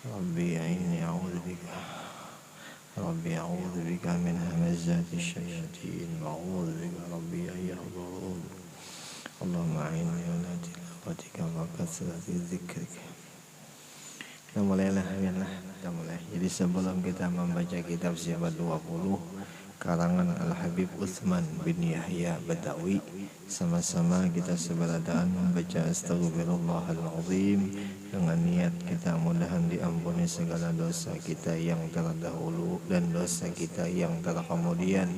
ربي إني أعوذ بك ربي أعوذ بك من همزات الشياطين وأعوذ بك ربي أن يحضرون. اللهم أعني على تلاوتك وكثرة ذكرك. Kita mulailah. Jadi sebelum kita membaca kitab Sifat 20 karangan Al-Habib Utsman bin Yahya Badawi, sama-sama kita seberadaan membaca Astaghfirullahal Azim dengan niat kita mudahan diampuni segala dosa kita yang terdahulu dan dosa kita yang terkemudian,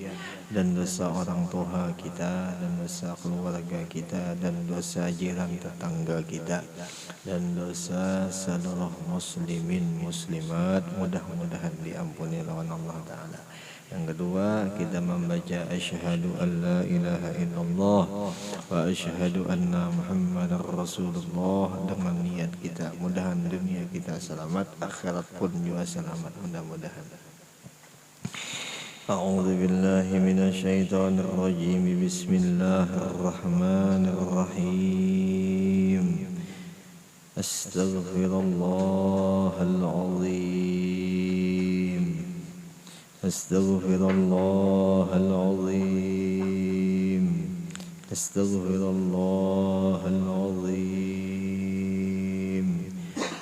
dan dosa orang tua kita, dan dosa keluarga kita, dan dosa jiran tetangga kita, dan dosa seluruh muslimin muslimat, mudah-mudahan diampuni oleh Allah Ta'ala. Yang kedua, kita membaca asyhadu an la ilaha illallah wa asyhadu anna muhammadar rasulullah dengan niat kita mudahan dunia kita selamat, akhirat pun juga selamat mudah-mudahan. A'udzu billahi minasyaitonir rajim. Bismillahirrahmanirrahim. Astaghfirullahal azim. Astaghfirullahal azim. Astaghfirullahal azim.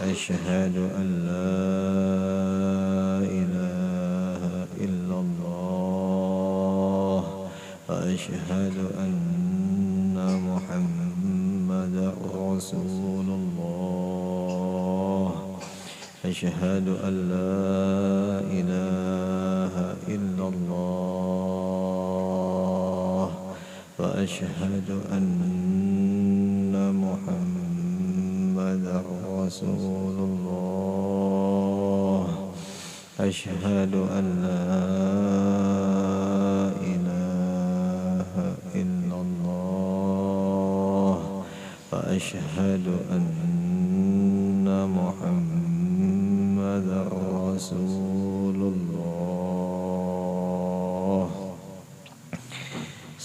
Asyhadu an la ilaha illallah wa asyhadu anna muhammadar rasulullah. Asyhadu an la ilaha illallah wa asyhadu anna muhammadar rasulullah. Asyhadu an la ilaha illallah wa asyhadu anna muhammadar rasulullah.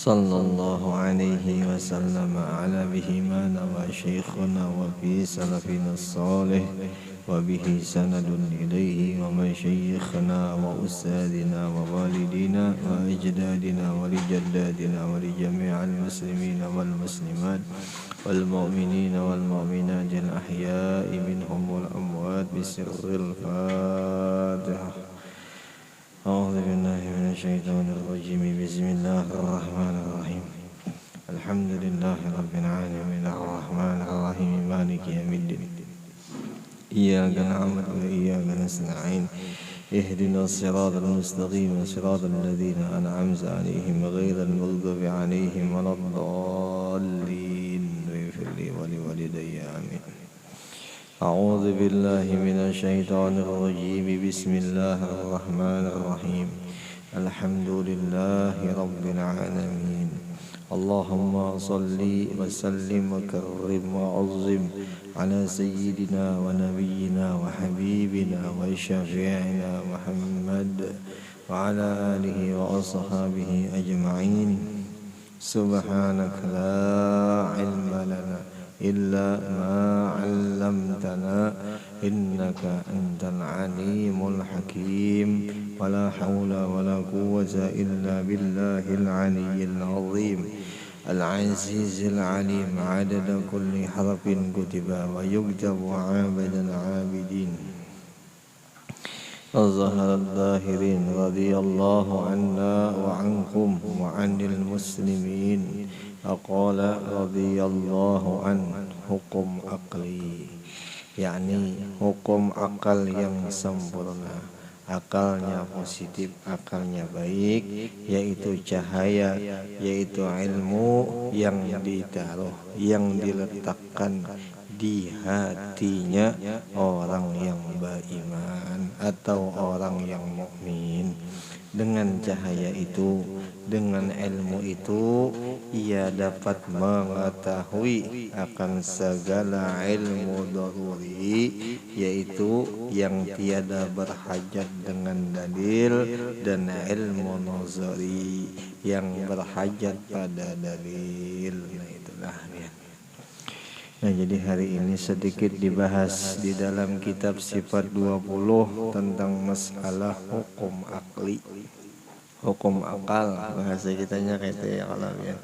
Sallallahu alaihi wasallam ala bihi mana wa syekhuna wa bi salafina salih wa bihi sanadun ilaihi wa masyayikhna wa ustadina wa walidina wa ajdadina wa lijaddadina wa li jami'al muslimina wal muslimat wal mu'minina wal mu'minatil ahya'i minhum wal amwat bisirril Fatihah. أعوذ بالله من الشيطان الرجيم. بسم الله الرحمن الرحيم. الحمد لله رب العالمين الرحمن الرحيم مالك يوم الدين. إياك نعبد وإياك نستعين. اهدنا الصراط المستقيم صراط الذين أنعمت عليهم غير المغضوب عليهم ولا الضالين. واغفر لي ولوالدي آمين. أعوذ بالله من الشيطان الرجيم. بسم الله الرحمن الرحيم. الحمد لله رب العالمين. اللهم صل وسلم وكرم وعظم على سيدنا ونبينا وحبيبنا وشفيعنا محمد وعلى آله وأصحابه أجمعين. سبحانك لا علم لنا إلا ما علمتنا إنك أنت العليم الحكيم. ولا حول ولا قوة إلا بالله العلي العظيم العزيز العليم. عدد كل حرف كتب ويكتب عابد العابدين. الظاهر الظاهرين رضي الله عنا وعنكم وعن المسلمين. أقال رضي الله عنه hukum akli, yakni hukum akal yang sempurna, akalnya positif, akalnya baik, yaitu cahaya, yaitu ilmu yang ditaruh, yang diletakkan di hatinya orang yang beriman atau orang yang mukmin. Dengan cahaya itu, dengan ilmu itu, ia dapat mengetahui akan segala ilmu daruri, yaitu yang tiada berhajat dengan dalil, dan ilmu nazari yang berhajat pada dalil. Nah, itulah ya. Nah, jadi hari ini sedikit dibahas di dalam kitab Sifat 20 tentang masalah hukum akli, hukum akal, bahasa kitanya kayak itu ya kalau ya.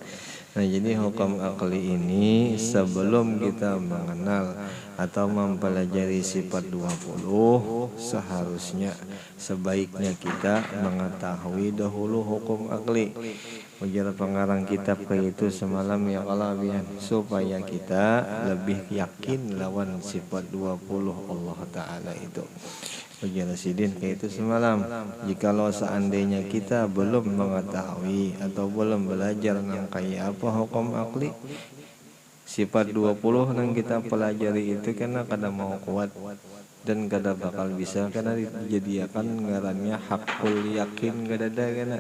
Nah, jadi hukum akli ini sebelum kita mengenal atau mempelajari sifat 20, seharusnya sebaiknya kita mengetahui dahulu hukum akli. Ujar pengarang kitab itu semalam ya kalau ya, supaya kita lebih yakin lawan sifat 20 Allah Ta'ala itu. Ujar Sidin kayak itu semalam, jikalau seandainya kita belum mengetahui atau belum belajar yang kayak apa hukum akli, sifat 20 yang kita pelajari itu karena kada mau kuat dan kada bakal bisa, karena dijadikan ngarannya hakul yakin kada ada karena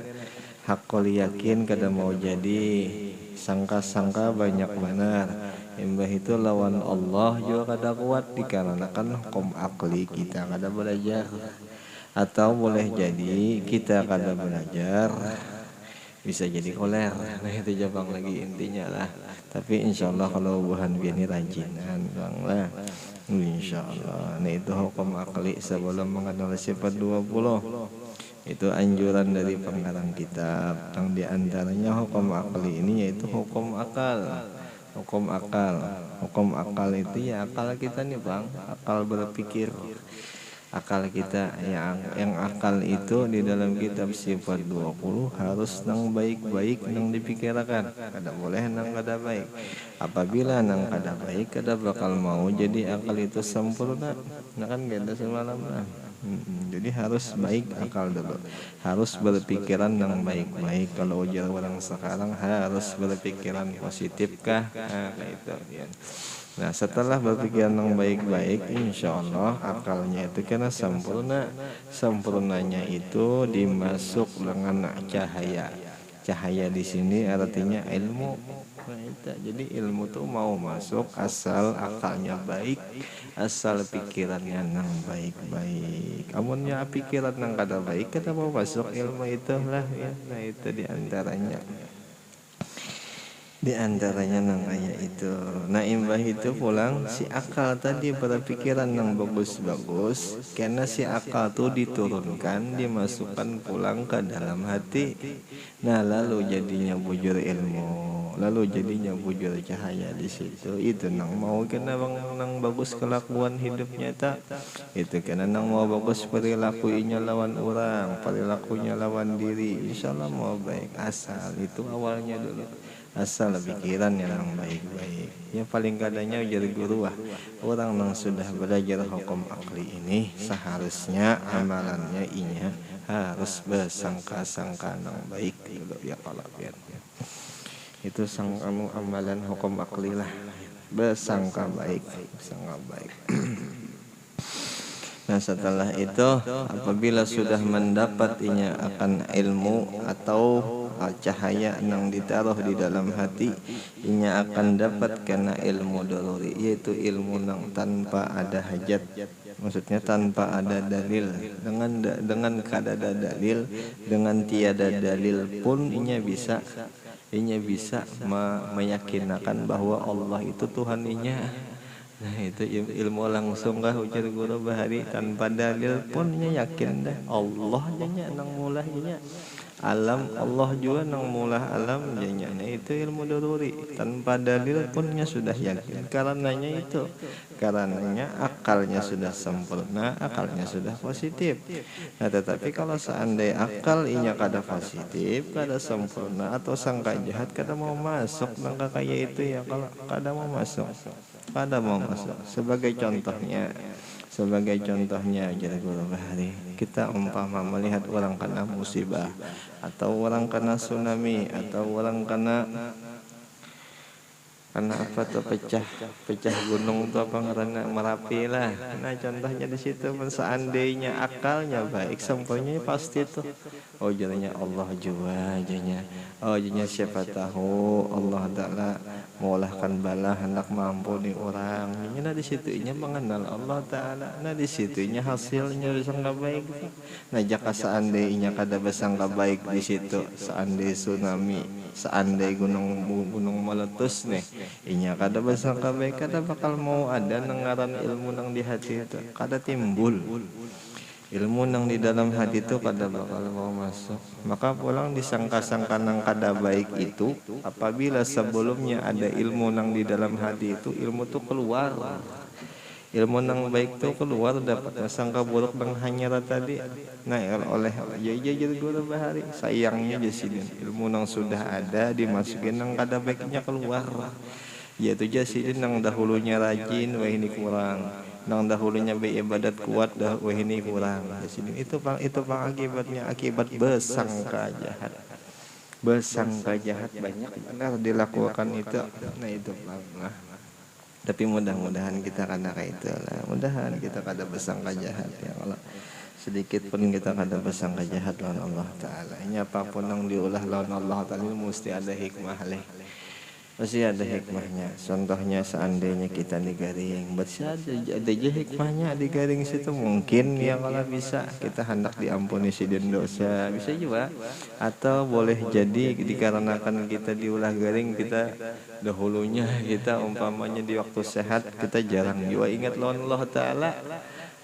hakul yakin kada mau jadi, sangka-sangka banyak benar. Imbah itu lawan Allah juga kada kuat dikarenakan hukum akli kita kada belajar, atau boleh jadi kita kada belajar bisa jadi koler. Nah itu jabang lagi intinya lah. Tapi insya Allah kalau buhan ini rajinan bang lah, insya Allah. Nah itu hukum akli sebelum mengenal sifat 20. Itu anjuran dari pengarang kitab. Yang diantaranya hukum akli ini yaitu hukum akal. Hukum akal. Hukum akal itu ya akal kita nih bang, akal berpikir. Akal kita yang akal itu di dalam kitab sifat 20 harus nang baik-baik nang dipikirkan, kada boleh nang kada baik. Apabila nang kada baik kada bakal mau jadi akal itu sempurna. Nah kan beda semalam lah. Jadi harus baik akal dulu, harus berpikiran yang baik-baik. Kalau ujar orang sekarang harus berpikiran positif kah? Nah, kayak itu ya. Nah setelah berpikiran yang baik-baik, insya Allah akalnya itu kena sempurna. Sempurnanya itu dimasuk dengan cahaya. Cahaya di sini artinya ilmu. Nah, itu. Jadi ilmu tuh mau masuk asal akalnya baik, asal pikirannya nang baik-baik. Amunnya pikiran nang kada baik, kita mau masuk ilmu itu lah ya. Nah itu diantaranya. Di antaranya nang kayak itu. Nah imbah itu pulang si akal tadi berpikiran yang bagus-bagus, karena si akal tuh diturunkan, dimasukkan pulang ke dalam hati. Nah lalu jadinya bujur ilmu, lalu jadinya bujur cahaya di situ. Itu nang mau kena bang nang bagus kelakuan hidupnya tak. Itu kena nang mau bagus perilakunya lawan orang, perilakunya lawan diri. Insyaallah mau baik, asal itu awalnya dulu. Asal pikiran yang baik-baik. Ya paling kadangnya jadi guru orang yang sudah belajar hukum akli ini seharusnya amalannya inya harus bersangka-sangka yang baik dulu ya kalau ya. Itu amalan hukum akli lah, bersangka baik, bersangka baik. Nah setelah itu apabila sudah mendapat inya akan ilmu atau cahaya yang ditaruh di dalam hati, inya akan dapat karena ilmu daruri, yaitu ilmu yang tanpa ada hajat, maksudnya tanpa ada dalil. Dengan kada ada dalil, dengan tiada dalil pun inya bisa meyakinkan bahwa Allah itu Tuhan inya. Nah itu ilmu langsung kah ujar guru bahari, tanpa dalil pun inya yakin dah Allah janya nang mulah janya alam, Allah juga nang mulah alam janya. Nah itu ilmu daruri, tanpa dalil punnya sudah yakin. Karenanya itu, karenanya akalnya sudah sempurna, akalnya sudah positif. Nah tetapi kalau seandainya akal inya kada positif, kada sempurna atau sangka jahat, kada mau masuk nangka kayak itu ya, kalau kada mau masuk, kada mau masuk. Sebagai contohnya jadi guru bahari, kita umpama melihat orang kena musibah, atau orang kena tsunami, atau orang kena apa tuh pecah gunung tuh apa ngaranna Merapi lah. Nah contohnya di situ, seandainya akalnya baik sempurna pasti tuh oh jadinya Allah juga jadinya, oh jadinya siapa tahu Allah Ta'ala mengolahkan bala hendak mampu di orang. Nah di situnya mengenal Allah Ta'ala. Nah di situnya hasilnya bersangka baik. Nah jika seandainya kada bersangka baik di situ, seandainya tsunami seandai gunung meletus nih inya kada bersangka baik kada bakal mau ada nengaran ilmu nang di hati itu kada timbul ilmu nang di dalam hati itu kada bakal mau masuk. Maka pulang disangka-sangka nang kada baik itu apabila sebelumnya ada ilmu nang di dalam hati itu ilmu tuh keluar. Ilmu nang baik tuh keluar dapat sangka buruk nang hanyara tadi. Nah oleh jadi guru bahari sayangnya di sini ilmu nang sudah ada dimasukin nang kada baiknya keluar. Yaitu jadi nang dahulunya rajin wah ini kurang. Nang dahulunya beribadat kuat dah wah ini kurang. Di sini itu pang akibatnya akibat bersangka jahat. Bersangka jahat banyak benar dilakukan itu. Nah itu pang. Nah. Tapi mudah-mudahan kita kada kayak itu lah. Mudahan kita kada bersangka jahat ya Allah. Sedikit pun kita kada bersangka jahat lawan Allah Ta'ala. Ini apapun yang diulah lawan Allah Ta'ala mesti ada hikmah leh. Pasti ada hikmahnya. Contohnya seandainya kita digaring, berarti ada aja hikmahnya digaring situ. Mungkin ya kalau bisa kita hendak diampuni sidin dosa, bisa juga. Atau boleh jadi dikarenakan kita diulah garing, kita dahulunya kita umpamanya di waktu sehat kita jarang juga ingat lawan Allah Ta'ala.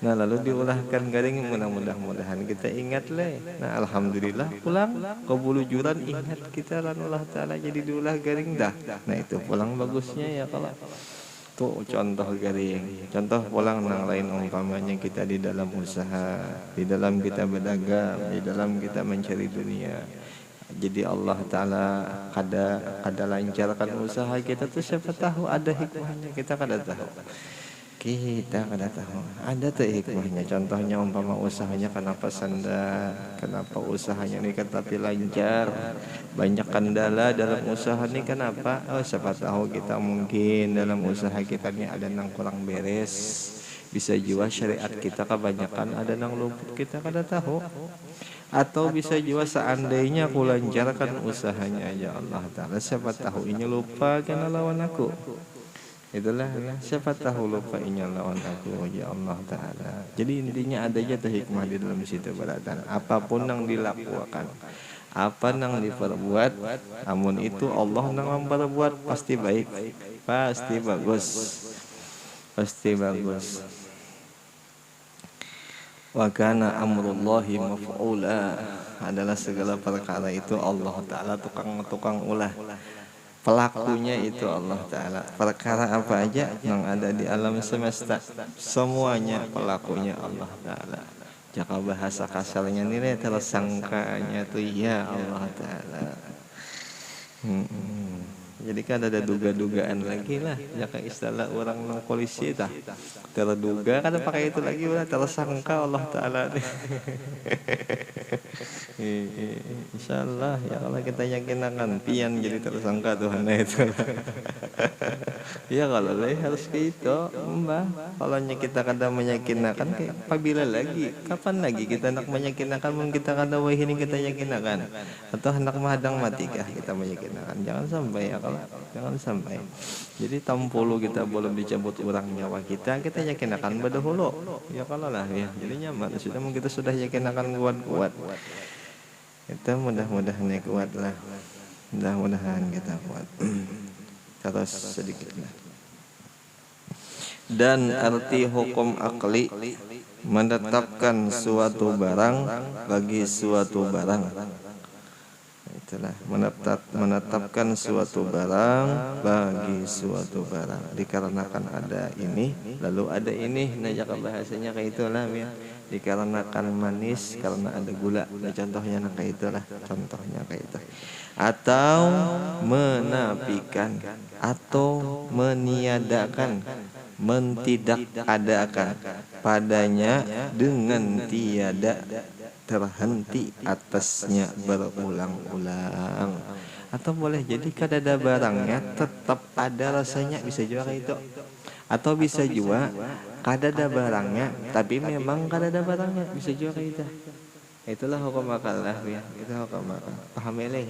Nah lalu diulahkan garing mudah-mudahan kita ingat leh. Nah alhamdulillah pulang kebulujuran ingat kita lan Allah Ta'ala jadi diulah garing dah. Nah itu pulang bagusnya ya kalau tuh contoh garing. Contoh pulang nang lain umpamanya kita di dalam usaha, di dalam kita berdagang, di dalam kita mencari dunia. Jadi Allah Ta'ala kada lancarkan usaha kita tuh siapa tahu ada hikmahnya kita kada tahu. Kita kada tahu ada tuh hikmahnya. Contohnya umpama usahanya kenapa sanda, kenapa usahanya ini kan tapi lancar, banyak kendala dalam usaha ini kenapa? Oh siapa tahu kita mungkin dalam usaha kita ini ada nang kurang beres, bisa juga syariat kita kebanyakan ada nang luput kita kada tahu. Atau bisa juga seandainya aku lancarkan usahanya aja Allah Ta'ala siapa tahu ini lupa karena lawan aku. Itulah siapa tahu lupa inya lawan aku ya Allah Ta'ala. Jadi intinya ada aja tuh hikmah di dalam situ beratan. Apapun yang dilakukan, apa yang diperbuat, namun itu Allah yang memperbuat pasti baik, pasti bagus, pasti bagus. Wa kana amrullahi maf'ula, adalah segala perkara itu Allah Ta'ala tukang ulah. Pelakunya itu Allah Ta'ala. Perkara apa aja yang ada di alam semesta semuanya pelakunya Allah Ta'ala. Jika bahasa kasarnya nilai tersangkanya tuh ya Allah Ta'ala. Jadi kan ada duga-dugaan lagi lah. Jika istilah orang nang polisi dah terduga kan pakai itu lagi udah tersangka Allah Ta'ala. Insyaallah ya kalau kita yakin akan pian jadi tersangka Tuhan itu. Ya kalau lah harus gitu mbah. Kalau kita kada meyakinkan apabila lagi kapan lagi kita hendak meyakinkan mun kita kada wah ini kita yakinkan atau hendak menghadang matikah kita meyakinkan. Jangan sampai ya kalau jangan sampai. Jadi tampulu kita belum dicabut orang nyawa kita yakin akan berdahulu. Ya kalau lah ya. Jadi nyaman sudah kita sudah yakin akan kuat-kuat. Kita mudah-mudahan kuat lah. Mudah-mudahan kita kuat. Terus sedikit lah. Dan arti hukum akli menetapkan suatu barang bagi suatu barang. Itulah menetapkan suatu barang bagi suatu barang. Dikarenakan ada ini lalu ada ini. Nah jaka bahasanya kayak itulah ya. Dikarenakan manis karena ada gula. Nah contohnya kayak itulah. Contohnya kayak itu. Atau menafikan atau meniadakan, mentidakadakan padanya dengan tiada terhenti atasnya berulang-ulang. Atau boleh jadi kadada barangnya tetap ada rasanya, bisa juga kayak itu. Atau bisa juga kadada barangnya tapi memang kadada barangnya, bisa juga kayak itu. Itulah hukum akal lah ya. Itu hukum akal. Paham ini?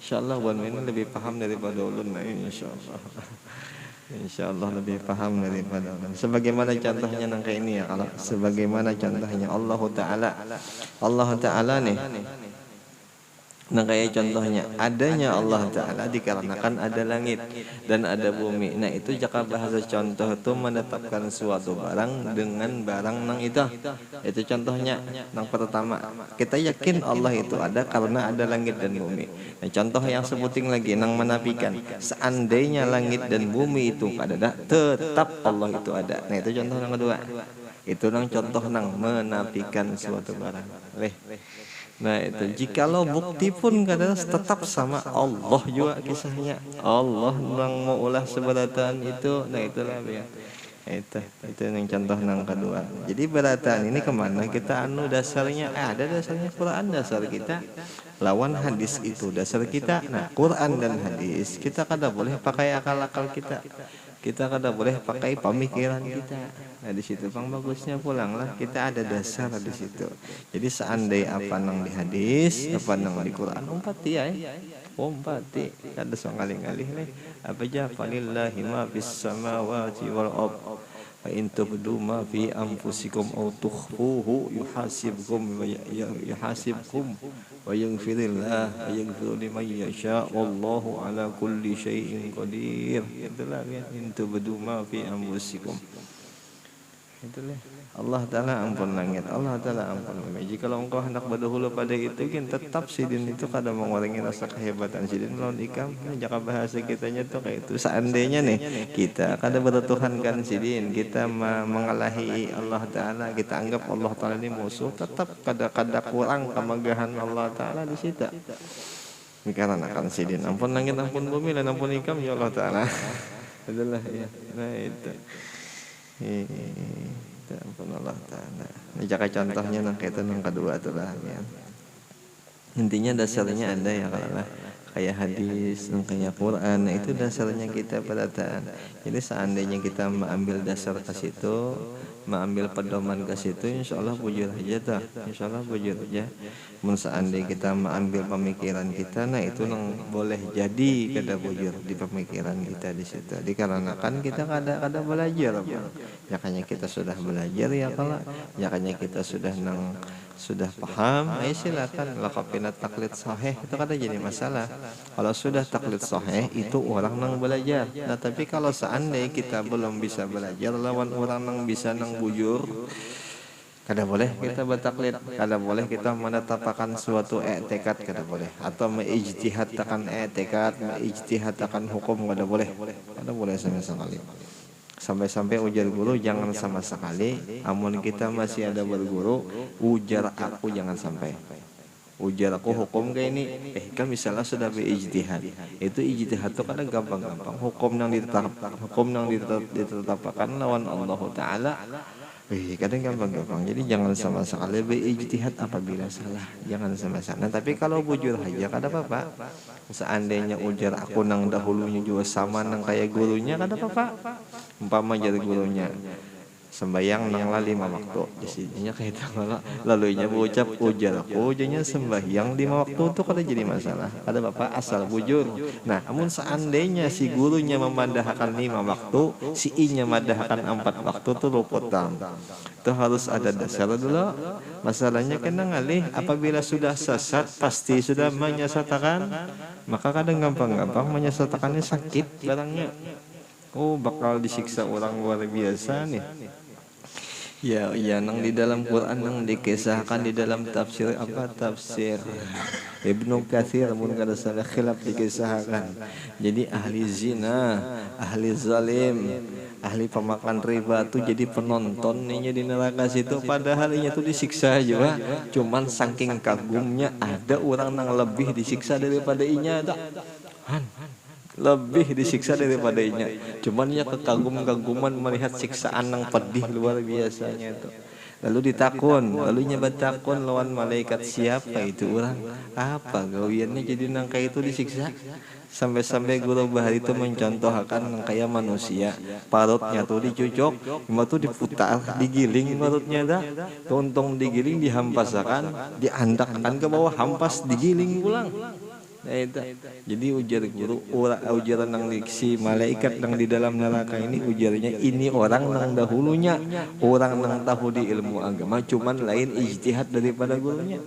Insyaallah buat ini lebih paham daripada ulun lah insyaallah. Insyaallah lebih paham daripada ulun. Sebagaimana contohnya nang kayak ini ya, kalau sebagaimana contohnya Allah Ta'ala nih Nah kayak contohnya adanya Allah Ta'ala dikarenakan ada langit dan ada bumi. Nah itu jika bahasa contoh itu menetapkan suatu barang dengan barang nang itu contohnya nang pertama. Kita yakin Allah itu ada karena ada langit dan bumi. Nah contoh yang sebuting lagi nang menafikan seandainya langit dan bumi itu ada, tetap Allah itu ada. Nah itu contoh yang kedua. Itu nang contoh nang menafikan suatu barang. Nah itu jikalau bukti pun kadang tetap sama Allah juga kisahnya. Allah nang mau ulah seberatan itu. Nah itulah ya. Itu yang contoh nang kedua. Jadi berataan ini kemana kita anu dasarnya? Ada dasarnya Quran, dasar kita. Lawan hadis itu dasar kita. Nah Quran dan hadis kita kada boleh pakai akal-akal kita. Kita kada boleh pakai pemikiran kita. Nah di situ pang bagusnya pulanglah kita ada dasar di situ. Jadi seandainya apa nang di hadis, apa nang di Quran, umpati ya. Umpati kada ngalih-ngalih nih. Apa aja falillahi ma fis samawati wal ard. Fa in tubdu ma fi anfusikum aw tukhfuhu yuhasibkum wa yaghfirillah wa yaghfiru liman yasha wallahu ala kulli syai'in qadir. Itulah kan in tubdu ma fi anfusikum. Itulah Allah Ta'ala ampun langit, Allah Ta'ala ampun bumi. Jika engkau hendak berdahulu pada itu kan tetap sidin itu kadang mengurangi rasa kehebatan sidin melawan ikam. Jika bahasa kitanya tuh kayak itu. Seandainya nih kita kada bertuhankan sidin, kita mengalahi Allah Ta'ala, kita anggap Allah Ta'ala ini musuh, tetap kada kurang kemegahan Allah Ta'ala di situ. Dikarenakan sidin ampun langit, ampun bumi, dan ampun ikam ya Allah Ta'ala. Adalah ya. Nah itu. Ampun Allah Ta'ala. Ini jaka contohnya nang kaitan nang kedua tuh lah ya. Intinya dasarnya ada ya kalau kayak hadis, kayak Quran. Nah itu dasarnya kita berataan. Jadi seandainya kita mengambil dasar ke situ, mengambil pedoman ke situ, insya Allah bujur aja dah. Insya Allah bujur aja. Seandainya kita mengambil pemikiran kita, nah itu nang boleh jadi kada bujur di pemikiran kita di situ. Dikarenakan kita kada belajar, yakanya kita sudah belajar ya kalau, yakanya kita sudah paham, silakan lakapin taklid sahih itu kada jadi masalah. Kalau sudah taklid sahih itu orang nang belajar. Nah tapi kalau seandainya kita belum bisa belajar lawan orang nang bisa nang bujur, kada boleh kita bertaklid, kada boleh kita menetapkan suatu i'tikad, kada boleh, atau mengijtihadkan i'tikad, mengijtihadkan hukum, kada boleh sama sekali. Sampai-sampai ujar guru jangan sama sekali, amun kita masih ada berguru, ujar aku jangan sampai. Ujar aku hukum kayak ini, kan misalnya sudah berijtihad. Itu ijtihad itu kadang gampang-gampang. Hukum yang ditetapkan lawan Allah Ta'ala, kadang gampang-gampang. Jadi jangan sama sekali berijtihad apabila salah, jangan sama sekali. Nah, tapi kalau bujur aja kada apa-apa. Seandainya ujar aku nang dahulunya juga sama nang kayak gurunya, kada apa-apa. Umpama jadi gurunya sembahyang nang 5 waktu, jadinya kayak itu lalunya berucap ujar aku jadinya sembahyang 5 waktu itu kada jadi masalah, ada bapak asal bujur. Nah namun seandainya si gurunya memandahkan 5 waktu, si inya madahkan 4 waktu tuh luput dam. Itu harus ada dasar dulu. Masalahnya kena ngalih apabila sudah sesat pasti sudah menyesatkan, maka kadang gampang-gampang menyesatkannya sakit barangnya. Oh bakal disiksa orang luar biasa nih. Ya nang di dalam Quran nang dikisahkan di dalam tafsir tafsir Ibnu Katsir mun kada salah khilaf dikisahkan. Jadi ahli zina, ahli zalim, ahli pemakan riba tuh jadi penonton nih di neraka situ, padahal inya tuh disiksa juga. Cuman saking kagumnya ada orang nang lebih disiksa daripada inya dah. Lebih disiksa daripada inya. Cuman ya kekagum-kaguman melihat siksaan yang pedih luar biasanya itu. Lalu ditakun, lalu nyebat takun lawan malaikat, siapa itu orang? Apa gawiannya jadi nang kayak itu disiksa? Sampai-sampai guru bahari itu mencontohkan nang kayak manusia, parutnya tuh dicucuk, cuma tuh diputar, digiling parutnya dah. Untung digiling dihampasakan, diandakkan ke bawah, hampas digiling pulang. Nah, itu. Jadi ujar guru, ujaran nang si malaikat nang di dalam neraka ini ujarnya ini orang nang dahulunya orang nang tahu di ilmu agama, cuman lain ijtihad daripada gurunya.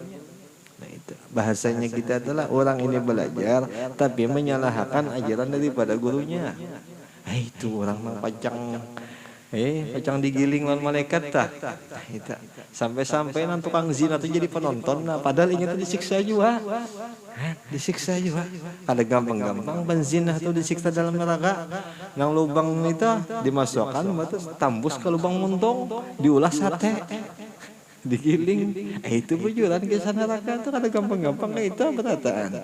Nah itu. Bahasanya kita adalah orang ini belajar tapi menyalahkan ajaran daripada gurunya. Itu orang mang pacang digiling lawan malaikat tah. Sampai-sampai nan tukang zina tuh jadi penonton. Nah, padahal ini tuh disiksa juga. Disiksa juga. Ada gampang-gampang penzina tuh disiksa dalam neraka. Nang lubang itu dimasukkan tambus ke lubang muntung, diulah sate. Digiling, itu bujuran kisah neraka itu ada gampang-gampang itu berataan.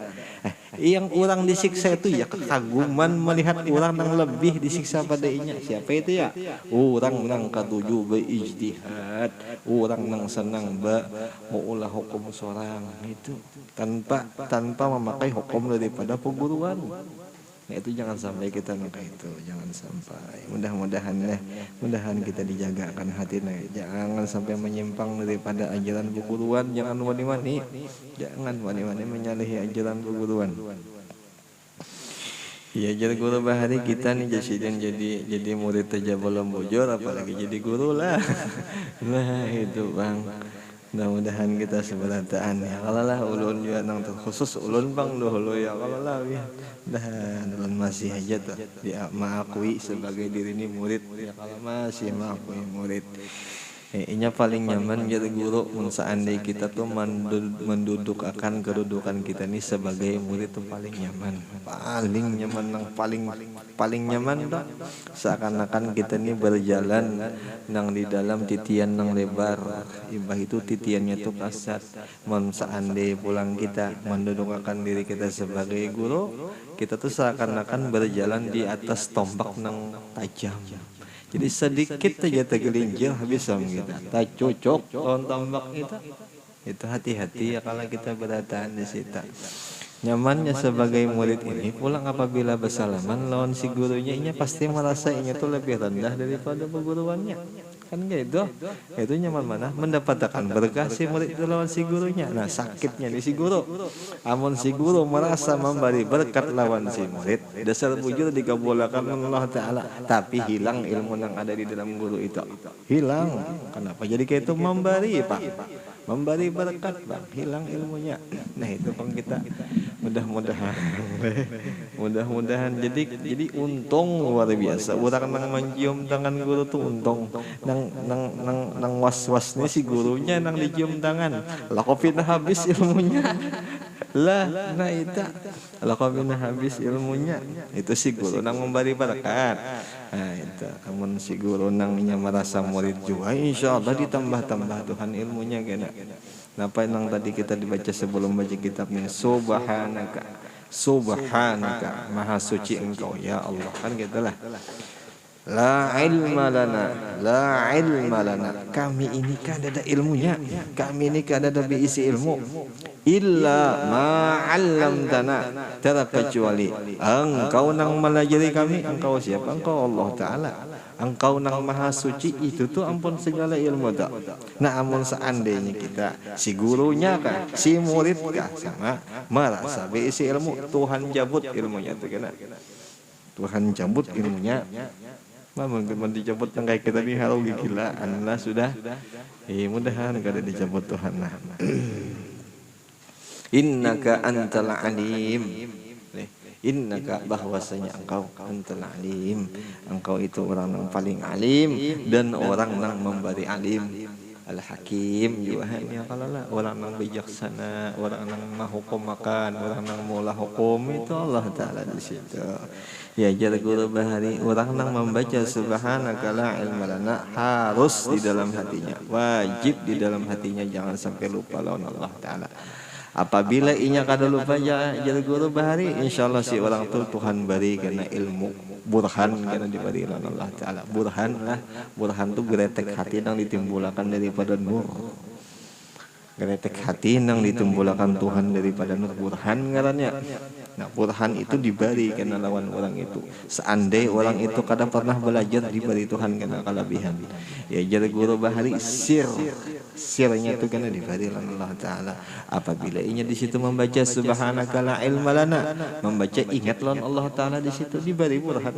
Yang orang disiksa itu ya kekaguman melihat orang yang lebih disiksa pada inya. Siapa itu ya? Orang nang katuju beijtihad, orang nang senang maulah hukum seorang itu tanpa memakai hukum daripada perguruan. Nah, itu jangan sampai kita memakai itu, jangan sampai. Mudah-mudahan kita dijagakan hatinya, jangan sampai menyimpang daripada ajaran perguruan, jangan wani-wani menyalahi ajaran perguruan. Ya, jadi guru bahari kita nih jadi murid aja belum bujur, apalagi jadi guru lah. Nah itu bang. Mudah-mudahan kita seberataan ya. Kalau lah ulun juga nang terkhusus ulun bang dulu ya kalau lah ya. Ulun masih aja tuh dia mengakui sebagai diri ini murid ya, kalau masih mengakui murid. Inya paling nyaman jadi guru seandainya kita tuh menduduk akan kedudukan kita ini sebagai murid tuh paling nyaman nang paling nyaman tuh seakan-akan kita ini berjalan nang di dalam titian nang lebar. Ibah itu titiannya tuh kasat. Seandainya pulang kita mendudukkan diri kita sebagai guru, kita tuh seakan-akan berjalan di atas tombak nang tajam. Jadi sedikit aja tergelincir habis kita. Tak cocok lawan tombak kita. Itu hati-hati ya kalau kita berdataan di situ. Nyamannya sebagai murid ini pulang apabila bersalaman lawan si gurunya, inya pasti merasa inya tuh lebih rendah daripada perguruannya. Kan gitu. Itu nyaman mana? Mendapatkan berkah si murid itu lawan si gurunya. Nah, sakitnya di si guru. Amun si guru merasa memberi berkat lawan si murid, dasar bujur dikabulkan Allah Ta'ala, tapi hilang ilmu yang ada di dalam guru itu. Hilang. Kenapa? Jadi kayak itu memberi, Pak. Memberi berkat, Bang. Hilang ilmunya. Nah, itu Bang kita mudah-mudahan jadi untung luar biasa. Orang nang mencium tangan guru tuh untung. Nang was-was nih si gurunya nang dicium tangan. Lakopina habis ilmunya. Lah, nah itu lakopina habis ilmunya. Itu si guru nang memberi berkat. Nah itu, namun si guru nangnya merasa murid juga, insya Allah ditambah-tambah Tuhan ilmunya kena. Napa yang tadi kita dibaca sebelum baca kitabnya, subhanaka maha suci engkau ya Allah, kan gitulah. La ilma lana, kami ini kan ada ilmunya, kami ini kan ada berisi ilmu, illa ma'allamtana, terkecuali engkau nang melajari kami. Engkau siapa? Engkau Allah Ta'ala. Engkau nang maha suci, itu tuh ampun segala ilmu tak. Nah amun seandainya kita si gurunya kah, si murid kah sama merasa berisi ilmu, Tuhan cabut ilmunya tuh kena. Tuhan cabut ilmunya. Mungkin dicabut yang kayak kita nih halau gila Allah sudah. Mudahan kada dicabut Tuhan lah. Innaka antal alim. Innaka bahwasanya engkau antal alim. Engkau itu orang yang paling alim dan orang yang memberi alim. Al-Hakim juga hanya kalau lah orang yang bijaksana, orang yang menghukum makan, orang yang mula hukum itu Allah Ta'ala di situ. Ya jadi guru bahari orang yang membaca subhanaka la ilma lana harus di dalam hatinya, wajib di dalam hatinya, jangan sampai lupa lawan Allah Ta'ala. Apabila inya kada lupa jadi guru bahari, insyaallah si orang tu Tuhan beri kena ilmu burhan kena diberi oleh Allah Ta'ala. Burhan tu geretek hati yang ditimbulkan daripada nur. Geretek hati yang ditimbulkan Tuhan daripada nur, burhan ngarannya. Nah, burhan itu diberi karena lawan orang itu. Seandai orang itu kada pernah belajar, diberi Tuhan karena kelebihan. Ya jadi guru bahari sirnya itu karena diberi oleh Allah Ta'ala. Apabila inya di situ membaca subhanaka la ilma lana, membaca ingat lawan Allah Ta'ala di situ diberi burhan.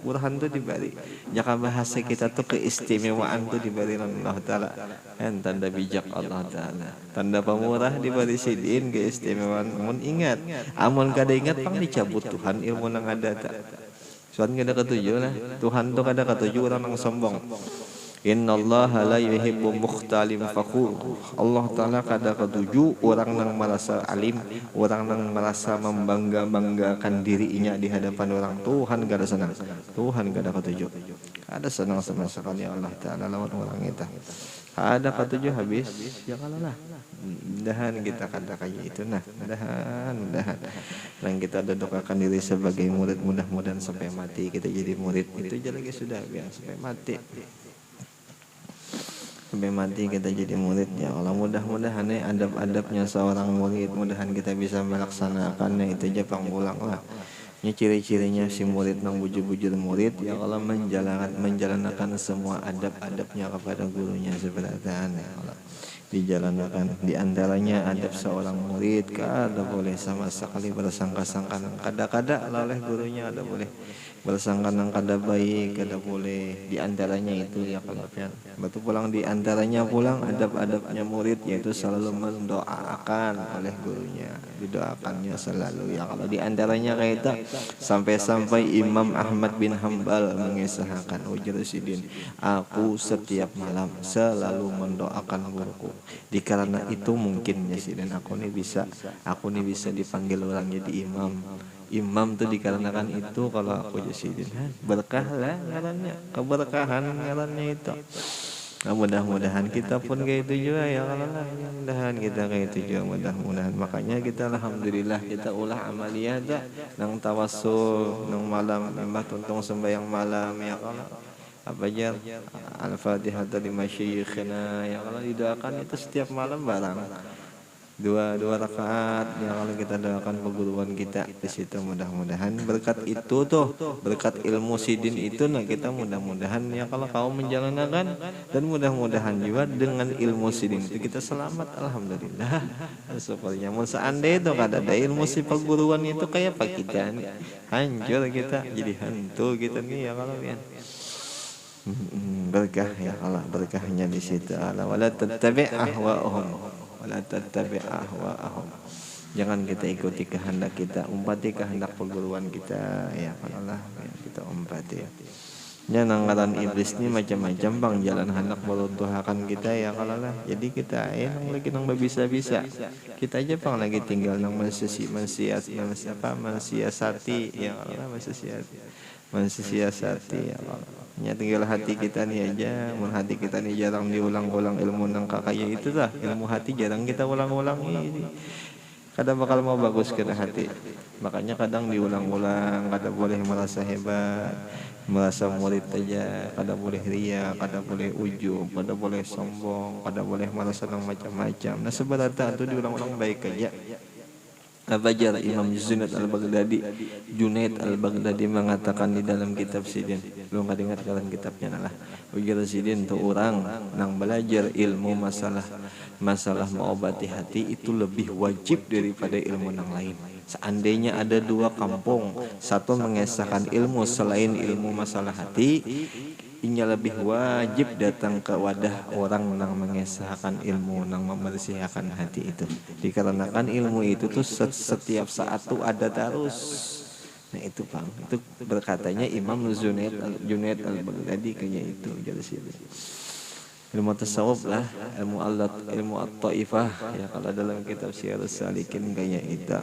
Burhan itu diberi. Jika bahasa kita tuh keistimewaan tuh diberi oleh Allah Ta'ala. Kan tanda bijak Allah Ta'ala, tanda pemurah diberi sidin keistimewaan. Mun ingat, amun kada ingat pang dicabut Tuhan ilmu nang ada tak. Soalnya kada ketujuh lah. Tuhan tuh kada ketujuh orang nang sombong. Innallaha la yuhibbu mukhtalim fakhur. Allah Ta'ala kada ketujuh orang nang merasa alim, orang nang merasa membangga-banggakan dirinya di hadapan orang. Tuhan kada senang. Tuhan kada ketujuh. Kada senang sama sekali Allah Ta'ala lawan orang itu. Ada ketujuh habis, ya kalah. Mudahan kita kada kayak itu nah. Mudahan. Dan kita ada doakan diri sebagai murid, mudah-mudahan sampai mati kita jadi murid. Itu aja lagi sudah biar sampai mati. Sampai mati kita jadi murid ya Allah. Mudah-mudahan adab-adabnya seorang murid, mudahan kita bisa melaksanakannya. Itu aja panggulang lah. Ini ciri-cirinya si murid nang bujur-bujur murid ya Allah, menjalankan semua adab-adabnya kepada gurunya seperti ya Allah. Dijalankan di antaranya adab seorang murid kada boleh sama sekali bersangka-sangka nang kada-kada oleh gurunya, kada boleh bersangka nang kada baik, kada boleh. Di antaranya itu ya kalau betul pulang di antaranya pulang adab-adabnya murid yaitu selalu mendoakan oleh gurunya, didoakannya selalu ya kalau. Di antaranya kayak itu sampai-sampai Imam Ahmad bin Hambal mengisahkan ujar sidin, aku setiap malam selalu mendoakan guruku. Dikarena itu mungkin ya sidin aku nih bisa dipanggil orang jadi imam tuh dikarenakan itu. Kalau aku jadi berkah lah ngarannya, keberkahan ngarannya itu. Nah, mudah-mudahan kita pun kayak itu juga ya Allah. Mudah-mudahan kita kayak itu juga, mudah-mudahan. Makanya kita alhamdulillah kita ulah amaliyah dah nang tawassul nang malam lembah tuntung sembahyang malam ya Allah. Apa aja Al-Fatihah dari masyayikhina ya Allah, didoakan itu setiap malam barang. Dua rakaat ya kalau kita doakan perguruan kita di situ. Mudah-mudahan berkat itu tuh, berkat ilmu sidin itu nah kita mudah-mudahan ya kalau kau menjalankan, dan mudah-mudahan juga dengan ilmu sidin itu kita selamat alhamdulillah. Sepertinya mau seandainya itu kada ada ilmu si perguruan itu kayak apa kita nih, hancur kita jadi hantu kita nih ya kalau ya. Berkah ya Allah, berkahnya di situ. Wala tattabi' ahwa'ahum wala tattabi' ahwa'ahum. Jangan kita ikuti kehendak kita, umpati kehendak perguruan kita ya Allah ya, kita umpati ya. Jangan ngaran iblis ni macam-macam bang jalan hendak meruntuhkan kita ya Allah lah. Jadi kita nang lagi nang bisa-bisa. Kita aja bang lagi tinggal nang mensiasati ya Allah, mensiasati ya Allah. Ya tinggal hati kita nih aja. Mun hati kita nih jarang diulang-ulang ilmu nang kakaya itu lah. Ilmu hati jarang kita ulang-ulang ini. Kadang bakal mau bagus ke hati. Makanya kadang diulang-ulang. Kadang boleh merasa hebat, merasa murid aja. Kadang boleh ria, kadang boleh ujub, kadang boleh sombong, kadang boleh merasa nang macam-macam. Nah sebenarnya itu diulang-ulang baik aja. Abajar Imam Junaid al-Baghdadi mengatakan di dalam kitab sidin, lu nggak dengar jalan kitabnya lah. Ujar sidin tuh orang nang belajar ilmu masalah mengobati hati itu lebih wajib daripada ilmu nang lain. Seandainya ada dua kampung, satu mengesahkan ilmu selain ilmu masalah hati, inya lebih wajib datang ke wadah orang nang mengesahkan ilmu nang membersihkan hati itu. Dikarenakan ilmu itu tuh setiap saat tuh ada terus. Nah itu bang, itu berkatanya Imam Junaid al-Baghdadi kayak itu jadi sih. Ilmu tasawuf lah, ilmu at-taifah ya kalau dalam kitab Syiarus Salikin kayak itu.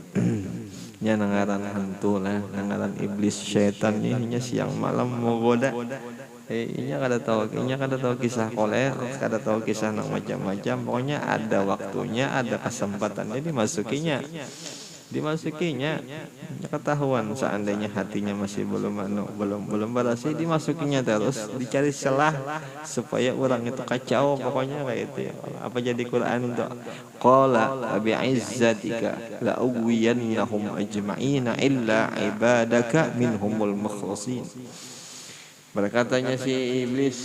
Nya nangaran hantu lah, nangaran iblis syaitan nya siang malam menggoda. Inya kada tahu kisah koler, kada tahu kisah nang macam-macam. Pokoknya ada waktunya, ada kesempatannya dimasukinya. dimasukinya. Ketahuan seandainya hatinya masih belum berasi, dimasukinya terus, dicari celah supaya orang itu kacau, pokoknya kayak itu ya. Apa jadi Quran untuk qala bi izzatika la uwiyannahum ajma'ina illa ibadaka minhumul mukhlasin. Berkatanya si iblis,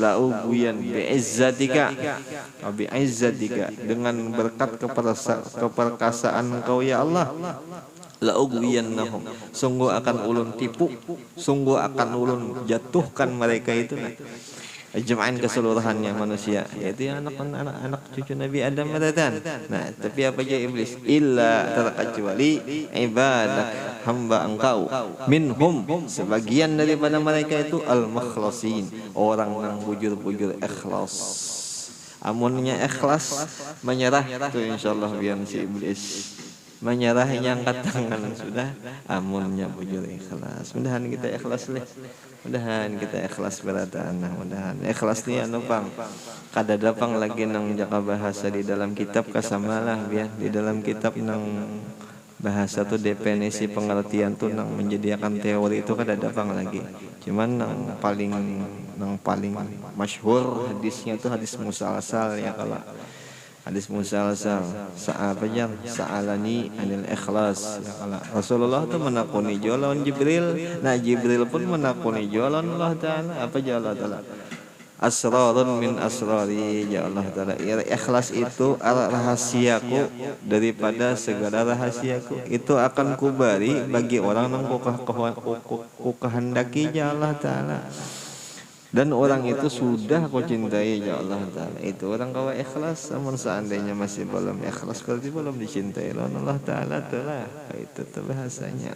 la uwiyan bi izzatika, dengan berkat keperkasaan Engkau ya Allah, la ughwiyannahum, sungguh akan ulun tipu, sungguh akan ulun jatuhkan mereka itu ajma'in, keseluruhannya manusia, yaitu anak cucu Nabi Adam dan. Nah, tapi apa aja iblis? Illa, terkecuali ibadah, hamba Engkau, minhum, sebagian daripada mereka itu al-mukhlasin, orang yang bujur-bujur ikhlas. Amunnya ikhlas, menyerah tuh insyaallah biar si iblis menyerah, yang angkat tangan sudah, amunnya bujur ikhlas. Mudahan kita ikhlas leh, mudahan kita ikhlas berataan, mudahan ikhlas ni anu pang kada dapang lagi nang jaka bahasa di dalam kitab kasamalah biar di dalam kitab nang bahasa tuh definisi pengertian tuh nang menjadikan teori itu kada dapang lagi. Cuman nang paling masyhur hadisnya tuh hadis musalsal ya, kalau hadis musalsal sahabatnya sa'alani anil ikhlas ya, kalau Rasulullah tuh menakuni jalan Jibril, nah Jibril pun menakuni jalan Allah Ta'ala, apa jalan Allah Ta'ala, asrarun min asrari ya Allah Ta'ala, ikhlas itu rahasiaku daripada segala rahasiaku, itu akan kubari bagi orang yang ku kehendaki ya Allah Ta'ala, dan orang itu sudah kau cintai ya Allah Ta'ala. Itu orang kau ikhlas. Namun seandainya masih belum ikhlas, berarti belum dicintai oleh Allah Ta'ala. Itu tuh bahasanya.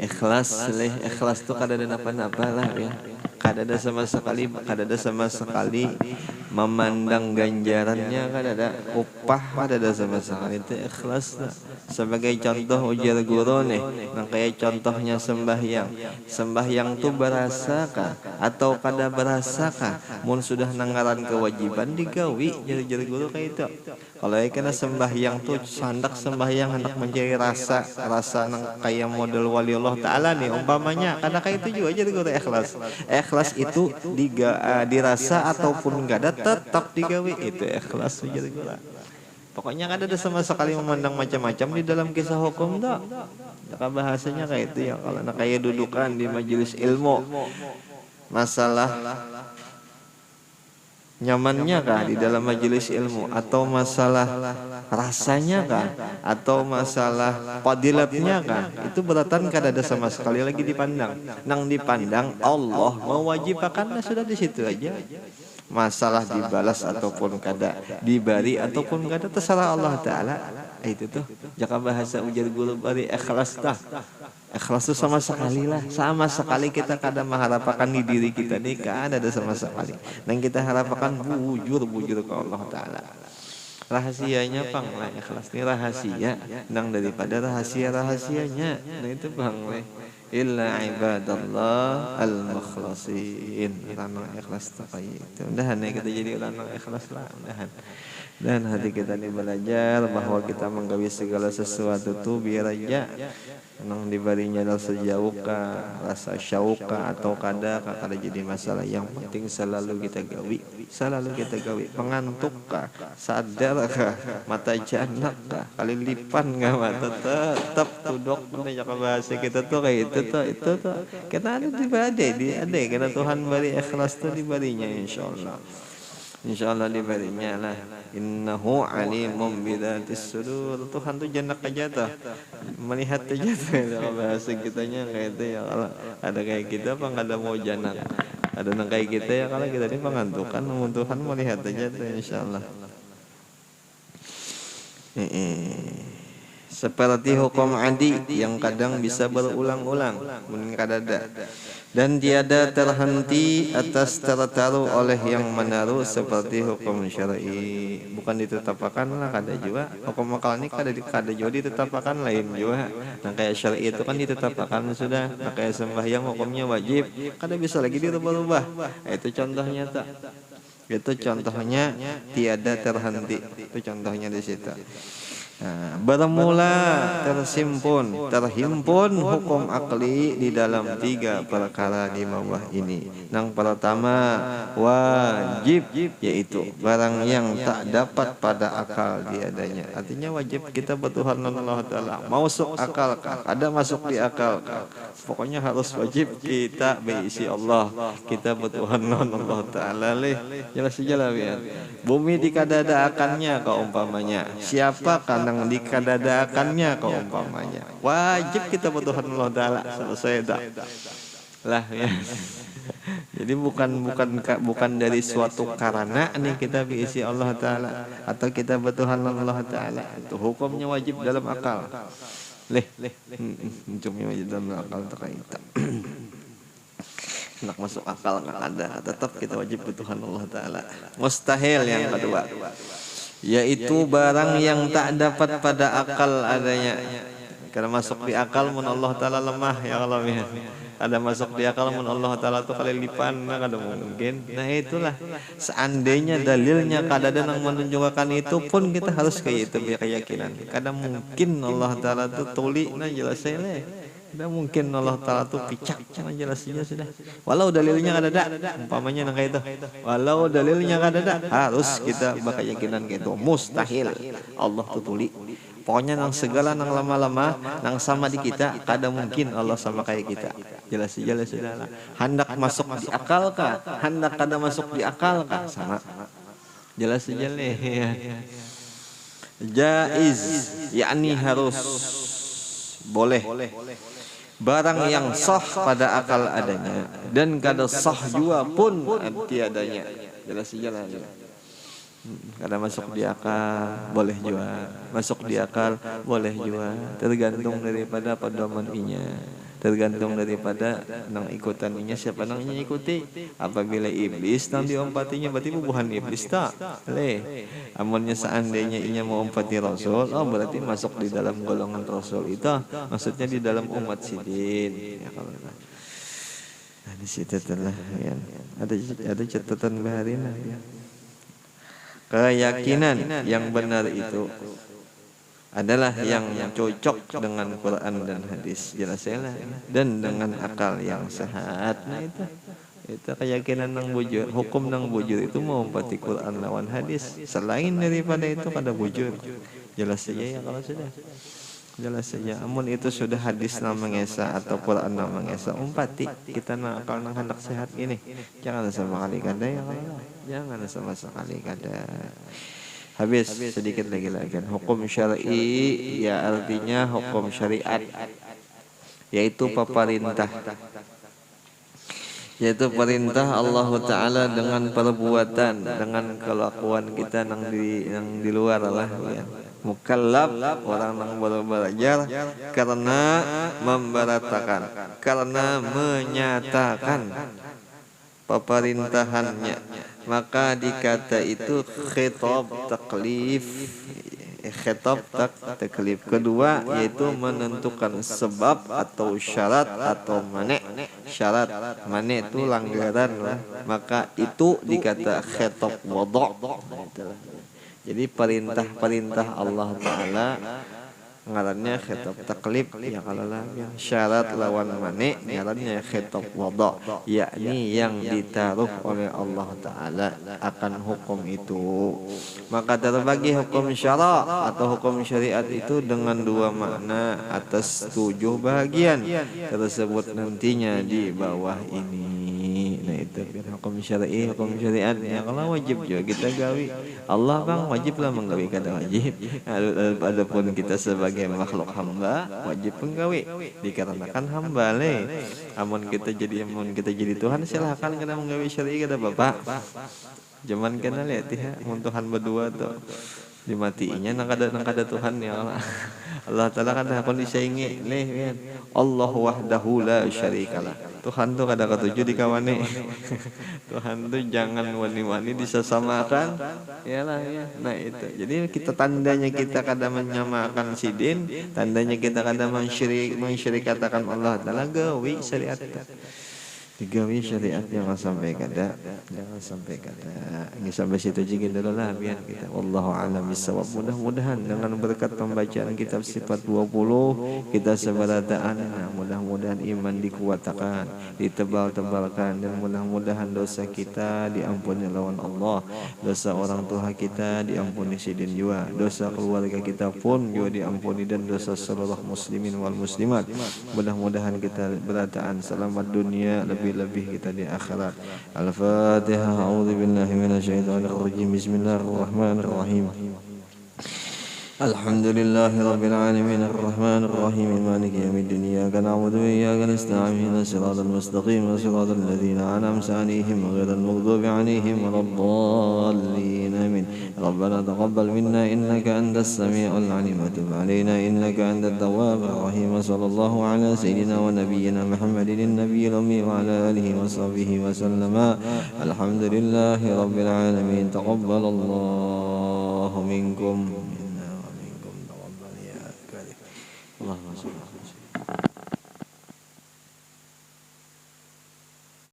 Ikhlas tuh kada ada apa-apa lah ya. Kada ada sama sekali memandang ganjarannya, kada ada upah, kada ada sama sekali. Itu ikhlas lah. Sebagai contoh ujar guru nih, nah kayak contohnya sembahyang tuh berasakah atau kada berasakah? Mun sudah nanggaran kewajiban digawi, jadi guru kayak itu. Kalau kena sembahyang tuh sandak sembahyang hendak mencari rasa nang kayak model wali Allah Ta'ala nih umpamanya, karena kayak itu juga jadi guru ikhlas. Ikhlas itu dirasa ataupun enggak ada tetap digawi, itu ikhlas jadi guru. Pokoknya kan ada sama sekali memandang macam-macam di dalam kisah hukum tak. Maka bahasanya kayak itu ya, kalau nak kayak dudukan di majelis ilmu, masalah nyamannya kah di dalam majelis ilmu, atau masalah rasanya kah, atau masalah fadilatnya kah, itu beratan kada ada sama sekali lagi dipandang. Nang dipandang Allah mewajibkannya, sudah di situ aja. Masalah dibalas ataupun kada, dibari ataupun kada, terserah Allah Ta'ala. Itu tuh jaka bahasa ujar guru bari ikhlas tah. Ikhlas itu sama sekali kita kada mengharapkan di diri kita nih, kada ada sama sekali. Dan kita harapkan bujur ke Allah Ta'ala. Rahasianya pang lah ikhlas ini, rahasia nang daripada rahasianya. Nah itu pang lah illa ibadallah al-mukhlasin, orang ikhlas tak kayak itu. Mudahan kita jadi orang ikhlas lah, mudahan. Dan hati kita ini belajar bahwa kita menggawi segala sesuatu tuh biar aja nang dibarinya dalam sejauh rasa syauka atau kada jadi masalah. Yang penting selalu kita gawi, pengantuk kah, sadar kah, mata janak kah, kalilipan kah, mata tetap tudok. Jaka bahasa kita tuh kayak itu tuh kita ada ada karena Tuhan beri ikhlas tuh dibarinya insyaallah dibarinya lah. Innahu alimum bidatis sudur, Tuhan tuh janak aja tuh, melihat aja tuh. Kalau bahasa kitanya kayak itu ya, kalau ada kayak kita apa nggak ada mau janak, ada nang kayak kita ya, kalau kita ini pengantukan, namun Tuhan melihat aja tuh insyaallah. Seperti hukum adi yang kadang bisa berulang-ulang, mungkin kadada, dan tiada terhenti atas tertaruh oleh yang menaruh, seperti hukum syar'i. Bukan ditetapkan lah, kada juga hukum akal ini kada juga ditetapkan lain juga. Nah kayak syar'i itu kan ditetapkan sudah. Nah kayak sembahyang hukumnya wajib, kada bisa lagi dirubah-rubah. Itu contohnya tak. Itu contohnya tiada terhenti. Itu contohnya di situ. Nah, bermula terhimpun hukum akli di dalam 3 perkara di bawah ini. Yang pertama wajib, yaitu barang yang tak dapat pada akal diadanya. Artinya wajib kita bertuhan Allah Ta'ala. Masuk akal kah? Ada masuk di akal kah? Pokoknya harus wajib kita berisi Allah. Kita bertuhan Allah Ta'ala. Jelas saja ya. Bumi dikadadaakannya keumpamanya. Siapa kanang dikadadaakannya keumpamanya. Wajib kita bertuhan Allah Ta'ala. Selesai dah. Lah ya. Jadi bukan dari suatu karena nih kita berisi Allah Ta'ala atau kita bertuhan Allah Ta'ala. Itu hukumnya wajib dalam akal. Hukumnya wajib dalam akal terkait. Nak masuk akal nggak ada, tetap kita wajib bertuhan Allah Ta'ala. Mustahil yang kedua, yaitu barang yang tak dapat pada akal adanya. Karena masuk di akal mun Allah Ta'ala lemah ya Allah ya. Ada masuk di akal mun Allah Ta'ala tuh kali lipan kada mungkin. Nah itulah seandainya dalilnya kadang yang menunjukkan itu pun kita harus kayak itu keyakinan. Kadang mungkin Allah Ta'ala tuh tuli nah jelasnya lah. Tidak mungkin Allah Ta'ala tuh picak, jelasnya sudah. Walau dalilnya ada umpamanya nang kayak itu. Walau dalilnya ada harus kita berkeyakinan kayak itu. Mustahil Allah tuh tuli. Pokoknya nang segala nang lama-lama nang sama di kita, kadang mungkin Allah sama kayak kita. Jelas sudah. Hendak masuk di akal kah? Hendak kada masuk di akal kah? Sama. Jelas saja nih. Jaiz, yakni harus boleh. Barang yang sah pada akal adanya dan kada sah juga pun tiadanya. Jelas saja. Kada masuk di akal boleh juga, masuk di akal boleh juga, tergantung daripada pedoman-nya, tergantung daripada nang ikutannya siapa nang ikuti. Apabila iblis nang diompatinya berarti bubuhan iblis tak amunnya seandainya inya mau ompati Rasul, oh berarti masuk di dalam golongan Rasul itu, maksudnya di dalam umat sidin ya, kalau nah, di situ telah ya. Ada catatan baharina ya. Keyakinan yang benar itu adalah yang cocok dengan Quran dan hadis, jelasnya dan dengan akal yang sehat. Nah itu keyakinan nang bujur, hukum nang bujur itu mengumpati Quran lawan hadis. Selain daripada itu kada bujur. Jelas saja ya kalau sudah. Jelas saja. Amun itu sudah hadis nang mengesa atau Quran nang mengesa, umpati kita nang akal nang hendak sehat ini. Jangan sama kali kada ya kalau. Jangan sama sekali kada. Habis sedikit lagi hukum syar'i ya artinya hukum syariat, yaitu pemerintah, yaitu perintah Allah Ta'ala dengan perbuatan, dengan kelakuan kita nang di luar lah ya. Mukallaf orang yang baru belajar karena memberatakan, karena menyatakan pemerintahannya, maka dikata itu khitab taklif. Khitab taklif kedua yaitu menentukan sebab atau syarat atau mane. Syarat mane itu langgaran lah, maka itu dikata khitab wada'. Jadi perintah Allah Ta'ala ngarannya khitab taklif ya kalau lah syarat lawan mane ngarannya khitab wada', yakni yang ditaruh oleh Allah Ta'ala akan hukum itu. Maka terbagi hukum syara' atau hukum syariat itu dengan 2 makna atas 7 bahagian tersebut nantinya di bawah ini. Nah itu hukum syar'i, hukum syariat ya kalau wajib juga kita gawi. Allah bang wajib lah menggawi kada wajib. Adapun kita sebagai makhluk hamba wajib penggawi dikarenakan hamba amun kita jadi Tuhan silahkan kita menggawi syar'i kada bapak. Zaman kena lihat ya mun Tuhan berdua tuh dimatiinya nang kada Tuhan ya Allah. Allah Ta'ala kada kon disaingi kan. Allah wahdahu la syarikalah. Tuhan tuh kada ketujuh dikawane. Tuhan tuh jangan wani-wani disesamakan. Iyalah ya. Nah itu. Jadi kita tandanya kita kada menyamakan sidin, tandanya kita kada mensyirikatakan Allah Ta'ala gawi syariat. Digawi syariat jangan sampai kada, jangan sampai kada. Ini sampai situ aja dulu lah biar kita. Wallahu a'lam bishawab. Mudah-mudahan dengan berkat pembacaan kitab sifat 20 kita seberataan. Nah, mudah-mudahan iman dikuatkan, ditebal-tebalkan, dan mudah-mudahan dosa kita diampuni lawan Allah. Dosa orang tua kita diampuni sidin juga. Dosa keluarga kita pun juga diampuni, dan dosa seluruh muslimin wal muslimat. Mudah-mudahan kita berataan selamat dunia, lebih-lebih kita di akhirat. Al-Fatihah. A'udzu billahi minasyaitonir rajim. Bismillahirrahmanirrahim. Alhamdulillahi rabbil alamin arrahmanir rahim maliki yaumiddin iyyaka na'budu wa iyyaka nasta'in ihdinas siratal mustaqim siratal ladzina an'amta 'alaihim ghairil maghdubi 'alaihim waladdallin amin. Rabbana taqabbal minna innaka antas samiul 'alim wa tub 'alaina innaka antat tawwabur rahim. Sallallahu ala sayyidina wa nabiyyina Muhammadin nabiyil ummi wa ala alihi wa sahbihi wa sallama. Alhamdulillahi rabbil alamin. Taqabbalallahu minkum. Allahumma shalli